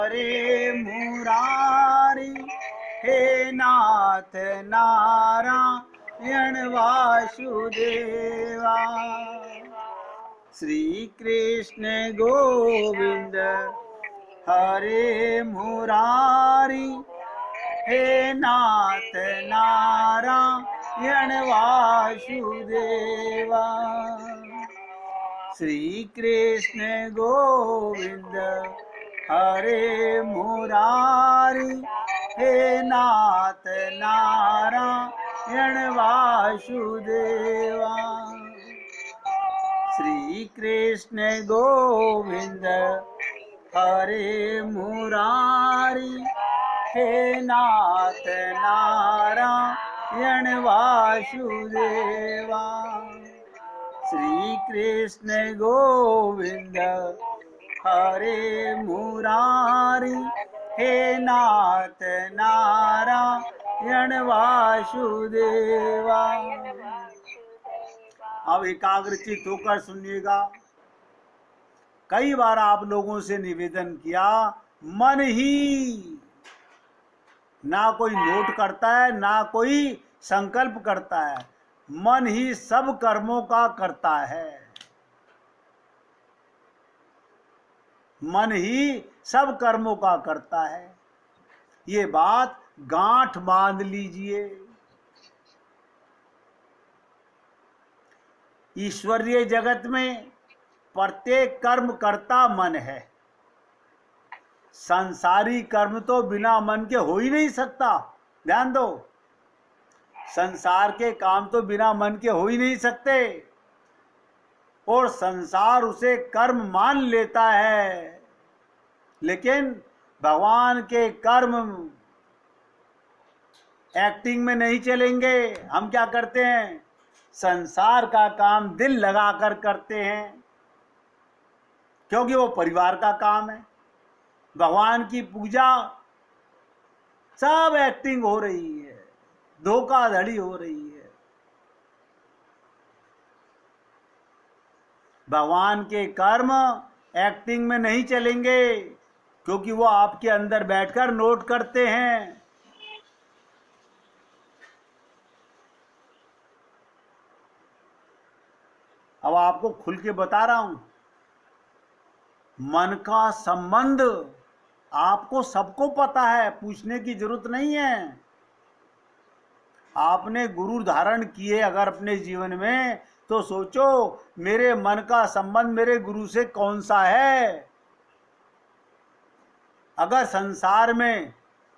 हरे मुरारी हे नाथ नारायण वासुदेवा। श्री कृष्ण गोविंद हरे मुरारी हे नाथ नारायण वासुदेवा। श्री कृष्ण गोविंद हरे मुरारी हे नाथ नारायण वासुदेवा। श्री कृष्ण गोविंद हरे मुरारी हे नाथ नारायण वासुदेवा। श्री कृष्ण गोविंद हरे मुरारी हे नाथ नारायण वासुदेवा। अब एकाग्रचित होकर सुनिएगा। कई बार आप लोगों से निवेदन किया, मन ही ना कोई नोट करता है ना कोई संकल्प करता है, मन ही सब कर्मों का करता है। मन ही सब कर्मों का करता है। ये बात गांठ बांध लीजिए। ईश्वरीय जगत में प्रत्येक कर्म करता मन है। संसारी कर्म तो बिना मन के हो ही नहीं सकता। ध्यान दो, संसार के काम तो बिना मन के हो ही नहीं सकते, और संसार उसे कर्म मान लेता है। लेकिन भगवान के कर्म एक्टिंग में नहीं चलेंगे। हम क्या करते हैं, संसार का काम दिल लगाकर करते हैं, क्योंकि वो परिवार का काम है। भगवान की पूजा सब एक्टिंग हो रही है, धोखाधड़ी हो रही है। भगवान के कर्म एक्टिंग में नहीं चलेंगे, क्योंकि वो आपके अंदर बैठकर नोट करते हैं। अब आपको खुल के बता रहा हूं, मन का संबंध आपको सबको पता है, पूछने की जरूरत नहीं है। आपने गुरु धारण किए अगर अपने जीवन में, तो सोचो मेरे मन का संबंध मेरे गुरु से कौन सा है। अगर संसार में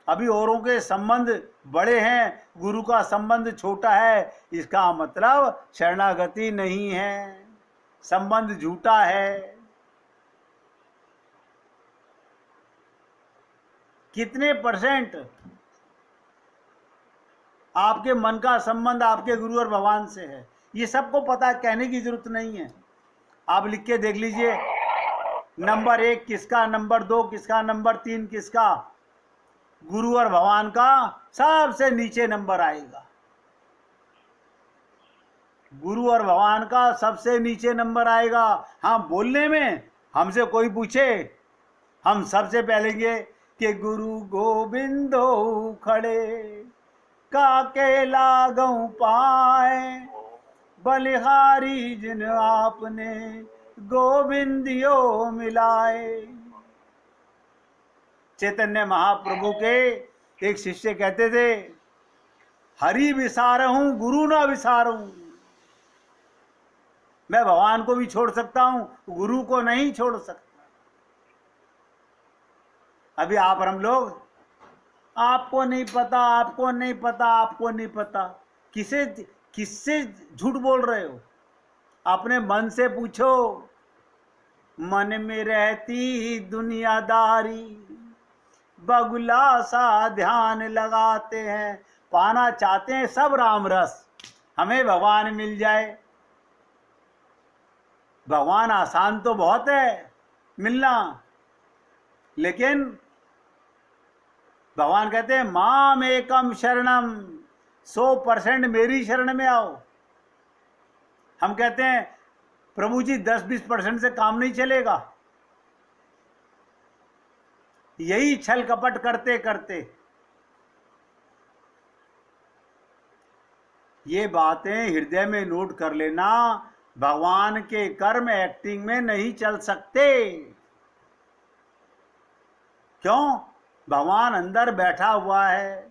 अभी औरों के संबंध बड़े हैं, गुरु का संबंध छोटा है, इसका मतलब शरणागति नहीं है, संबंध झूठा है। कितने परसेंट आपके मन का संबंध आपके गुरु और भगवान से है, ये सबको पता है, कहने की जरूरत नहीं है। आप लिख के देख लीजिए, नंबर 1 किसका, नंबर 2 किसका, नंबर 3 किसका। गुरु और भगवान का सबसे नीचे नंबर आएगा। गुरु और भगवान का सबसे नीचे नंबर आएगा। हाँ, बोलने में हमसे कोई पूछे, हम सबसे पहले कि गुरु गोविंदो खड़े काके लागऊ पाए, बलिहारी जिन आपने गोविंदियो मिलाए। चैतन्य महाप्रभु के एक शिष्य कहते थे, हरि विसारहूं गुरु ना विसारहूं। मैं भगवान को भी छोड़ सकता हूं, गुरु को नहीं छोड़ सकता। अभी आप और हम लोग, आपको नहीं पता, आपको नहीं पता, आपको नहीं पता, किससे झूठ बोल रहे हो? अपने मन से पूछो। मन में रहती दुनियादारी, बगुला सा ध्यान लगाते हैं, पाना चाहते हैं सब राम रस, हमें भगवान मिल जाए। भगवान आसान तो बहुत है मिलना, लेकिन भगवान कहते हैं माम एकम शरणम, 100% मेरी शरण में आओ। हम कहते हैं प्रभु जी 10-20% से काम नहीं चलेगा। यही छल कपट करते करते ये बातें हृदय में नोट कर लेना। भगवान के कर्म एक्टिंग में नहीं चल सकते। क्यों? भगवान अंदर बैठा हुआ है,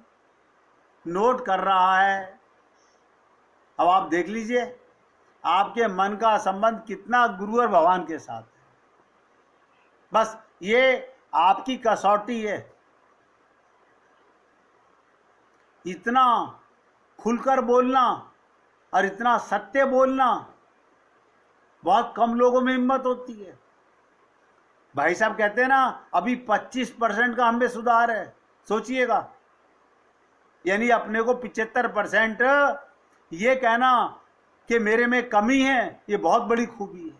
नोट कर रहा है। अब आप देख लीजिए आपके मन का संबंध कितना गुरु और भगवान के साथ है। बस ये आपकी कसौटी है। इतना खुलकर बोलना और इतना सत्य बोलना बहुत कम लोगों में हिम्मत होती है। भाई साहब कहते हैं ना, अभी 25% का हमें सुधार है। सोचिएगा, यानी अपने को 75% ये कहना कि मेरे में कमी है, ये बहुत बड़ी खूबी है।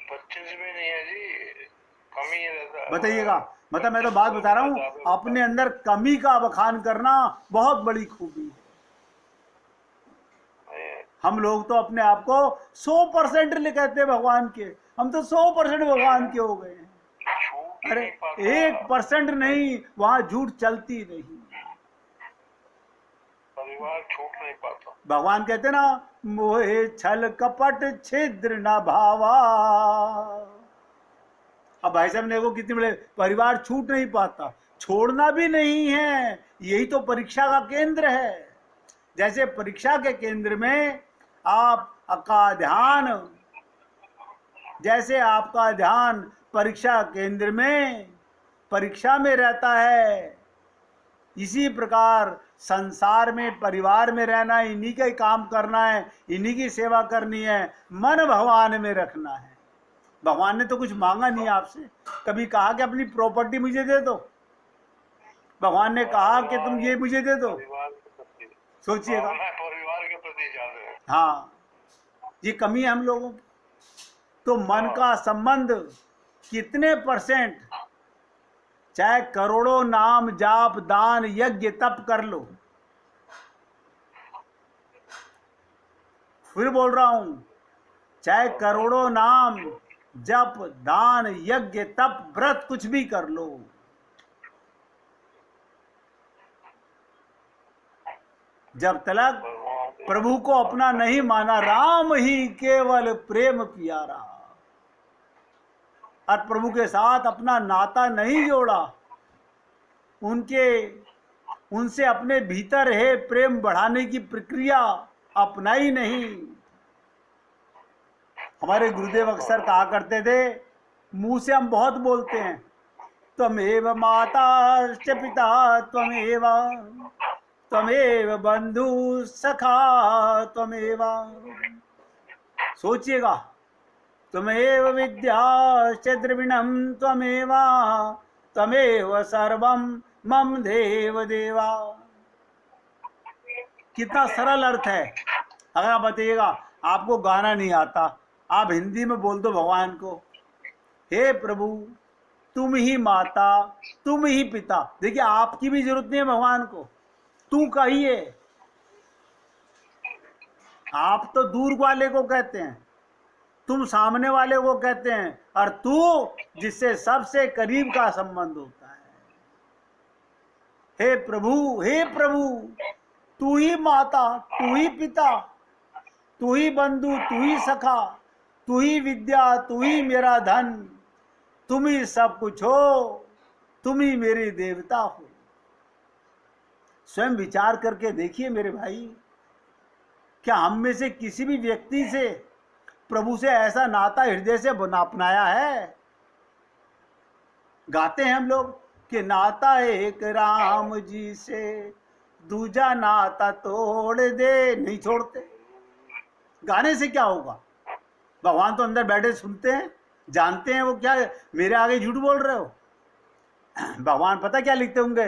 25 में नहीं है जी, कमी रहता। बताइएगा, मतलब मैं तो बात बता रहा हूँ, अपने अंदर कमी का बखान करना बहुत बड़ी खूबी है। हम लोग तो अपने आप को 100% कहते हैं भगवान के। हम तो 100% भगवान के हो गए हैं। अरे 1% नहीं, वहां झूठ चलती नहीं। परिवार छूट नहीं पाता। भगवान कहते ना, मोहे छल कपट छिद्र न भावा। अब भाई साहब ने को कितने बड़े, परिवार छूट नहीं पाता, छोड़ना भी नहीं है। यही तो परीक्षा का केंद्र है। जैसे परीक्षा के केंद्र में आपका ध्यान, जैसे आपका ध्यान परीक्षा केंद्र में, परीक्षा में रहता है, इसी प्रकार संसार में, परिवार में रहना है, इन्हीं का ही काम करना है, इन्हीं की सेवा करनी है, मन भगवान में रखना है। भगवान ने तो कुछ मांगा नहीं आपसे। कभी कहा कि अपनी प्रॉपर्टी मुझे दे दो? भगवान ने कहा कि तुम ये मुझे दे दो? सोचिएगा, परिवार के प्रति ज्यादा है। हाँ, ये कमी है हम लोगों की। तो मन का संबंध कितने %, चाहे करोड़ों नाम जाप दान यज्ञ तप कर लो, फिर बोल रहा हूं, चाहे करोड़ों नाम जप दान यज्ञ तप व्रत कुछ भी कर लो, जब तक प्रभु को अपना नहीं माना, राम ही केवल प्रेम प्यारा, और प्रभु के साथ अपना नाता नहीं जोड़ा, उनसे अपने भीतर है प्रेम बढ़ाने की प्रक्रिया अपनाई नहीं। हमारे गुरुदेव अक्सर कहा करते थे, मुंह से हम बहुत बोलते हैं, त्वमेव माता च पिता त्वमेव, त्वमेव बंधु सखा त्वमेव। सोचिएगा, त्वमेव विद्या च द्रविणम त्वमेव, त्वमेव सर्वम मम देव देवा। कितना सरल अर्थ है। अगर आप बताइएगा, आपको गाना नहीं आता, आप हिंदी में बोल दो भगवान को, हे प्रभु तुम ही माता तुम ही पिता। देखिए, आपकी भी जरूरत नहीं है भगवान को, तू कहिए। आप तो दूर वाले को कहते हैं, तुम सामने वाले को कहते हैं, और तू जिससे सबसे करीब का संबंध होता है। हे प्रभु तू ही माता तू ही पिता, तू ही बंधु तू ही सखा, तू ही विद्या तू ही मेरा धन, तुम ही सब कुछ हो, तुम ही मेरे देवता हो। स्वयं विचार करके देखिए मेरे भाई, क्या हम में से किसी भी व्यक्ति से, प्रभु से ऐसा नाता हृदय से अपनाया है? गाते हैं हम लोग कि नाता एक राम जी से दूजा नाता तोड़ दे, नहीं छोड़ते। गाने से क्या होगा? भगवान तो अंदर बैठे सुनते हैं, जानते हैं वो क्या मेरे आगे झूठ बोल रहे हो। भगवान पता क्या लिखते होंगे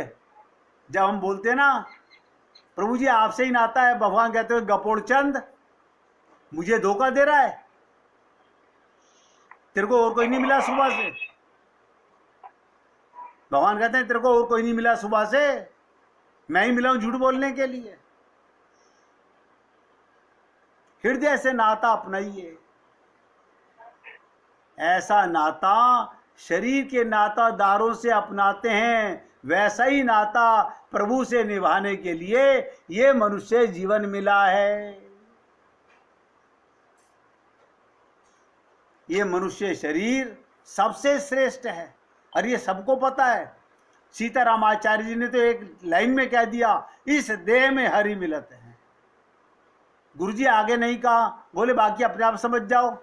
जब हम बोलते हैं ना, प्रभु जी आपसे ही नाता है, भगवान कहते हो गपोड़ चंद मुझे धोखा दे रहा है, तेरे को और कोई नहीं मिला सुबह से। भगवान कहते हैं तेरे को और कोई नहीं मिला सुबह से, मैं ही मिला हूं झूठ बोलने के लिए। हृदय से नाता अपनाइए, ऐसा नाता शरीर के नातादारों से अपनाते हैं, वैसा ही नाता प्रभु से निभाने के लिए ये मनुष्य जीवन मिला है। ये मनुष्य शरीर सबसे श्रेष्ठ है और ये सबको पता है। सीतारामाचार्य जी ने तो एक लाइन में कह दिया, इस देह में हरि मिलत है। गुरुजी आगे नहीं कहा, बोले बाकी अपने आप समझ जाओ।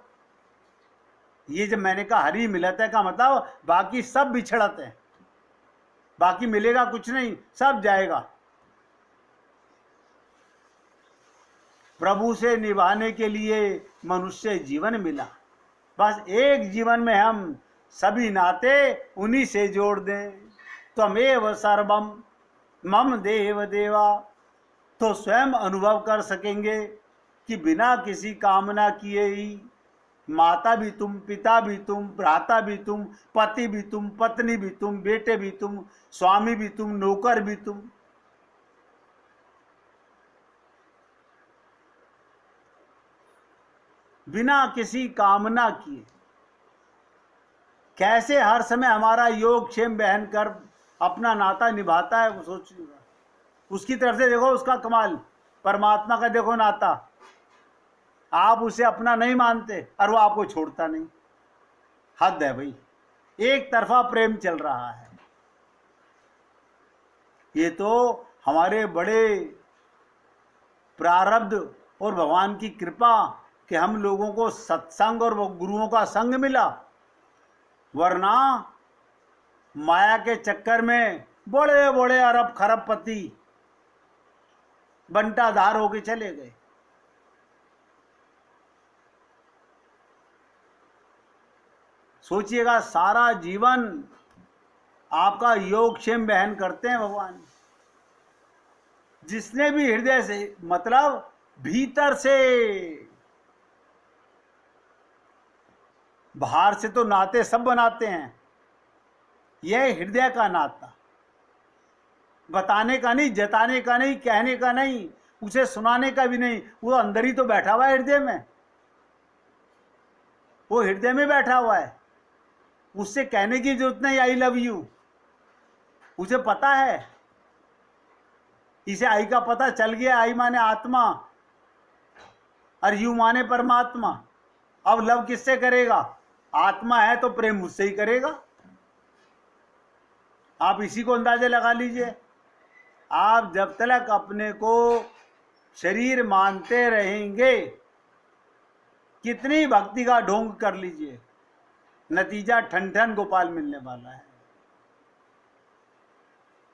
ये जब मैंने कहा हरि मिलत है का मतलब बाकी सब बिछड़त है, बाकी मिलेगा कुछ नहीं, सब जाएगा। प्रभु से निभाने के लिए मनुष्य जीवन मिला, बस एक जीवन में हम सभी नाते उन्हीं से जोड़ दें। त्वमेव सर्वम मम देव देवा, तो स्वयं अनुभव कर सकेंगे कि बिना किसी कामना किए ही माता भी तुम, पिता भी तुम, भ्राता भी तुम, पति भी तुम, पत्नी भी तुम, बेटे भी तुम, स्वामी भी तुम, नौकर भी तुम। बिना किसी कामना किए कैसे हर समय हमारा योग क्षेम बहन कर अपना नाता निभाता है, वो सोचिएगा। उसकी तरफ से देखो उसका कमाल, परमात्मा का देखो नाता। आप उसे अपना नहीं मानते और वो आपको छोड़ता नहीं। हद है भाई, एक तरफा प्रेम चल रहा है। ये तो हमारे बड़े प्रारब्ध और भगवान की कृपा कि हम लोगों को सत्संग और गुरुओं का संग मिला, वरना माया के चक्कर में बड़े बड़े अरब खरबपति बंटाधार होके चले गए। सोचिएगा, सारा जीवन आपका योगक्षेम बहन करते हैं भगवान। जिसने भी हृदय से, मतलब भीतर से, बाहर से तो नाते सब बनाते हैं, यह हृदय का नाता। बताने का नहीं, जताने का नहीं, कहने का नहीं, उसे सुनाने का भी नहीं, वो अंदर ही तो बैठा हुआ है हृदय में। वो हृदय में बैठा हुआ है, उससे कहने की जरूरत नहीं आई लव यू, उसे पता है। इसे आई का पता चल गया, आई माने आत्मा और यू माने परमात्मा। अब लव किससे करेगा? आत्मा है तो प्रेम मुझसे ही करेगा। आप इसी को अंदाजा लगा लीजिए। आप जब तक अपने को शरीर मानते रहेंगे, कितनी भक्ति का ढोंग कर लीजिए, नतीजा ठन ठन गोपाल मिलने वाला है।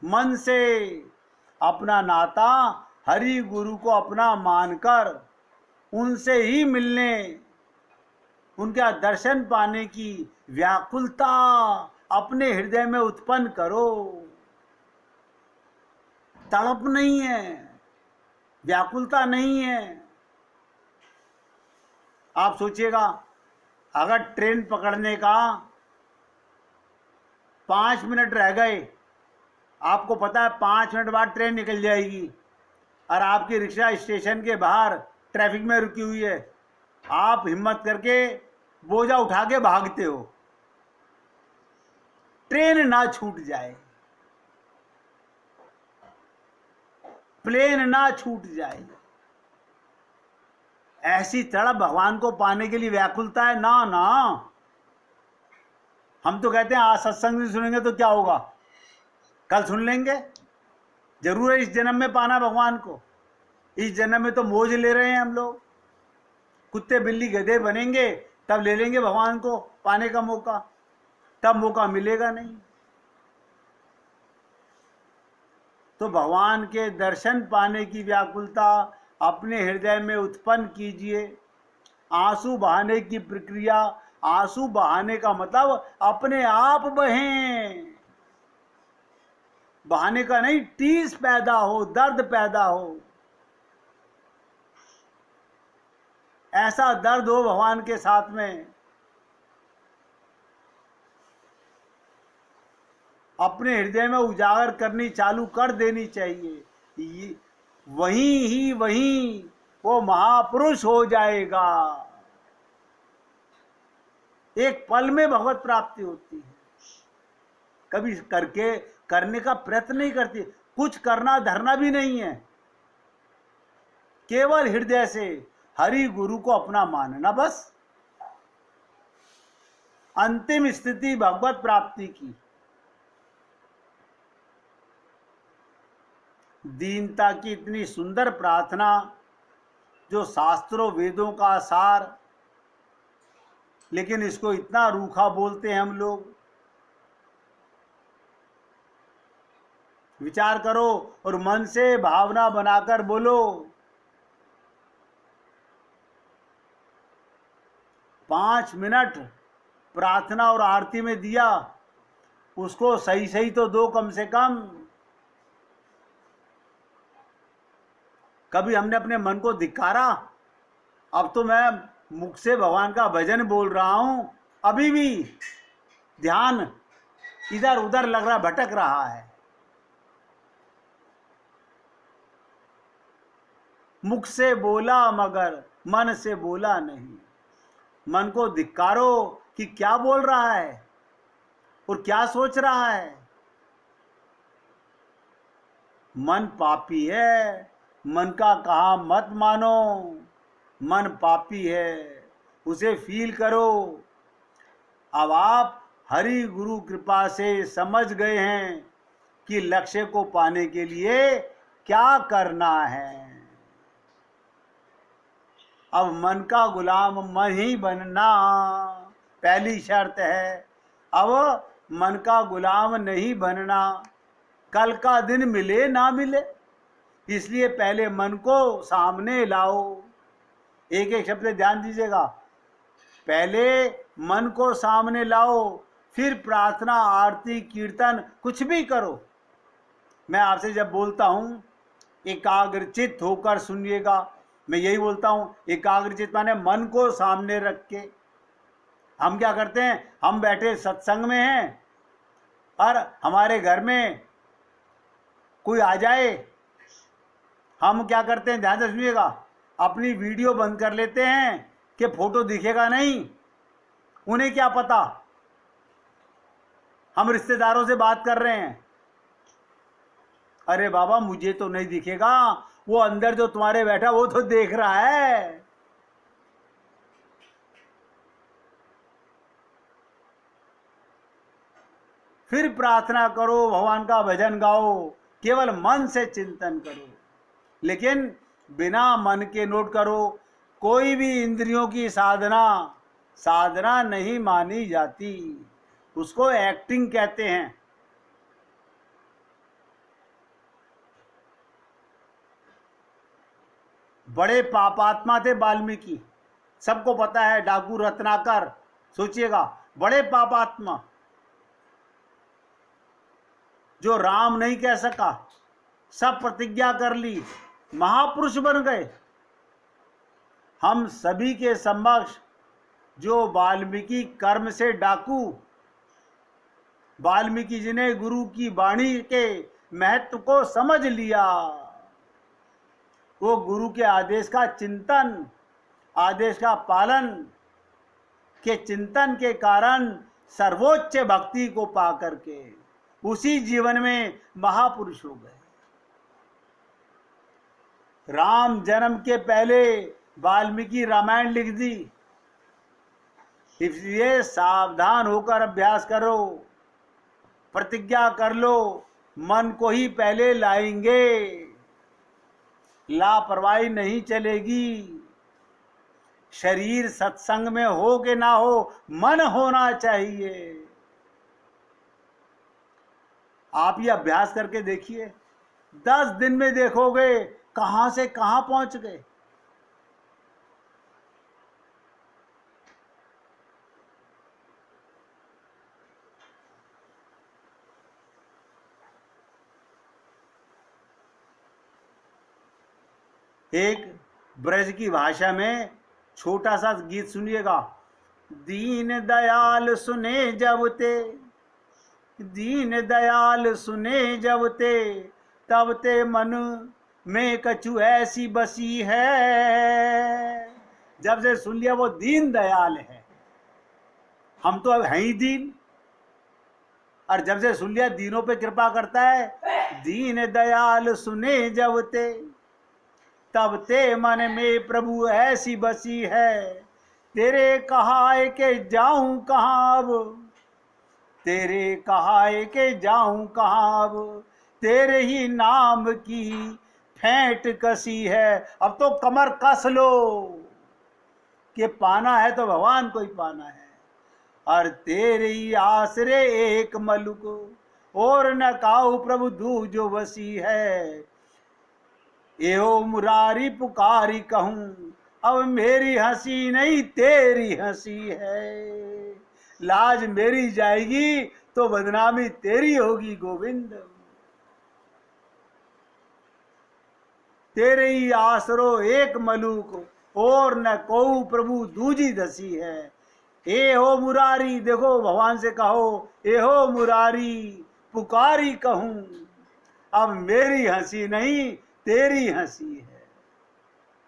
मन से अपना नाता हरि गुरु को अपना मानकर उनसे ही मिलने, उनका दर्शन पाने की व्याकुलता अपने हृदय में उत्पन्न करो। तड़प नहीं है, व्याकुलता नहीं है। आप सोचिएगा, अगर ट्रेन पकड़ने का 5 मिनट रह गए, आपको पता है 5 मिनट बाद ट्रेन निकल जाएगी और आपकी रिक्शा स्टेशन के बाहर ट्रैफिक में रुकी हुई है, आप हिम्मत करके बोझा उठा के भागते हो, ट्रेन ना छूट जाए, प्लेन ना छूट जाए। ऐसी तड़प भगवान को पाने के लिए व्याकुलता है ना। ना, हम तो कहते हैं आज सत्संग नहीं सुनेंगे तो क्या होगा, कल सुन लेंगे। जरूर है इस जन्म में पाना भगवान को। इस जन्म में तो मौज ले रहे हैं हम लोग, कुत्ते बिल्ली गधे बनेंगे तब ले लेंगे भगवान को पाने का मौका, तब मौका मिलेगा नहीं। तो भगवान के दर्शन पाने की व्याकुलता अपने हृदय में उत्पन्न कीजिए। आंसू बहाने की प्रक्रिया, आंसू बहाने का मतलब अपने आप बहें, बहाने का नहीं, टीस पैदा हो, दर्द पैदा हो, ऐसा दर्द हो भगवान के साथ में। अपने हृदय में उजागर करनी चालू कर देनी चाहिए। वहीं वो महापुरुष हो जाएगा। एक पल में भगवत प्राप्ति होती है। कभी करने का प्रयत्न नहीं करती, कुछ करना धरना भी नहीं है, केवल हृदय से हरि गुरु को अपना मानना, बस अंतिम स्थिति भगवत प्राप्ति की। दीनता की इतनी सुंदर प्रार्थना जो शास्त्रों वेदों का सार, लेकिन इसको इतना रूखा बोलते हैं हम लोग। विचार करो और मन से भावना बनाकर बोलो। 5 मिनट प्रार्थना और आरती में दिया, उसको सही सही तो दो कम से कम। कभी हमने अपने मन को धिक्कारा? अब तो मैं मुख से भगवान का भजन बोल रहा हूं, अभी भी ध्यान इधर उधर लग रहा, भटक रहा है। मुख से बोला मगर मन से बोला नहीं। मन को धिक्कारो कि क्या बोल रहा है और क्या सोच रहा है। मन पापी है, मन का कहा मत मानो। मन पापी है, उसे फील करो। अब आप हरि गुरु कृपा से समझ गए हैं कि लक्ष्य को पाने के लिए क्या करना है। अब मन का गुलाम मन ही बनना पहली शर्त है। अब मन का गुलाम नहीं बनना, कल का दिन मिले ना मिले, इसलिए पहले मन को सामने लाओ। एक एक शब्द ध्यान दीजिएगा। पहले मन को सामने लाओ, फिर प्रार्थना आरती कीर्तन कुछ भी करो। मैं आपसे जब बोलता हूँ एकाग्रचित होकर सुनिएगा। मैं यही बोलता हूँ, एकाग्रचित माने मन को सामने रख के। हम क्या करते हैं, हम बैठे सत्संग में हैं और हमारे घर में कोई आ जाए, हम क्या करते हैं, ध्यान से सुनिएगा, अपनी वीडियो बंद कर लेते हैं कि फोटो दिखेगा नहीं। उन्हें क्या पता हम रिश्तेदारों से बात कर रहे हैं। अरे बाबा मुझे तो नहीं दिखेगा, वो अंदर जो तुम्हारे बैठा वो तो देख रहा है। फिर प्रार्थना करो, भगवान का भजन गाओ, केवल मन से चिंतन करो। लेकिन बिना मन के नोट करो। कोई भी इंद्रियों की साधना नहीं मानी जाती, उसको एक्टिंग कहते हैं। बड़े पापात्मा थे वाल्मीकि, सबको पता है। डाकू रत्नाकर, सोचिएगा, बड़े पापात्मा जो राम नहीं कह सका, सब प्रतिज्ञा कर ली, महापुरुष बन गए। हम सभी के समक्ष जो वाल्मीकि कर्म से डाकू, वाल्मीकि जी ने गुरु की वाणी के महत्व को समझ लिया, वो गुरु के आदेश का चिंतन, आदेश का पालन के चिंतन के कारण सर्वोच्च भक्ति को पा करके उसी जीवन में महापुरुष हो गए। राम जन्म के पहले वाल्मीकि रामायण लिख दी। इसलिए सावधान होकर अभ्यास करो, प्रतिज्ञा कर लो, मन को ही पहले लाएंगे, लापरवाही नहीं चलेगी। शरीर सत्संग में हो कि ना हो, मन होना चाहिए। आप ये अभ्यास करके देखिए, 10 दिन में देखोगे कहां से कहां पहुंच गए। एक ब्रज की भाषा में छोटा सा गीत सुनिएगा। दीन दयाल सुने जब ते, दीन दयाल सुने जब ते, तब ते मन में कछु ऐसी बसी है। जब से सुन लिया वो दीन दयाल है, हम तो अब हैं ही दीन। और जब से सुन लिया दीनों पे कृपा करता है, दीन दयाल सुने जब ते, तब ते मन में प्रभु ऐसी बसी है। तेरे कहाए के जाऊं कहाँ अब, तेरे कहाए के जाऊं कहाँ अब, तेरे ही नाम की फेंट कसी है। अब तो कमर कस लो कि पाना है तो भगवान को ही पाना है। और तेरे ही आसरे एक मलुक, और न काऊ प्रभु दूजो वसी है। एहो मुरारी पुकारी कहूं, अब मेरी हंसी नहीं तेरी हंसी है। लाज मेरी जाएगी तो बदनामी तेरी होगी गोविंद। तेरे ही आसरो एक मलूक, और न कोऊ प्रभु दूजी दसी है। ए हो मुरारी, देखो भगवान से कहो, ए हो मुरारी पुकारी कहूं, अब मेरी हंसी नहीं तेरी हंसी है।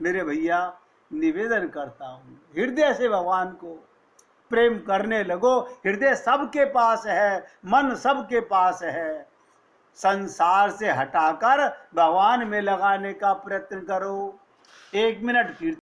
मेरे भैया निवेदन करता हूं, हृदय से भगवान को प्रेम करने लगो। हृदय सबके पास है, मन सबके पास है। संसार से हटाकर भगवान में लगाने का प्रयत्न करो। 1 मिनट कीर्तन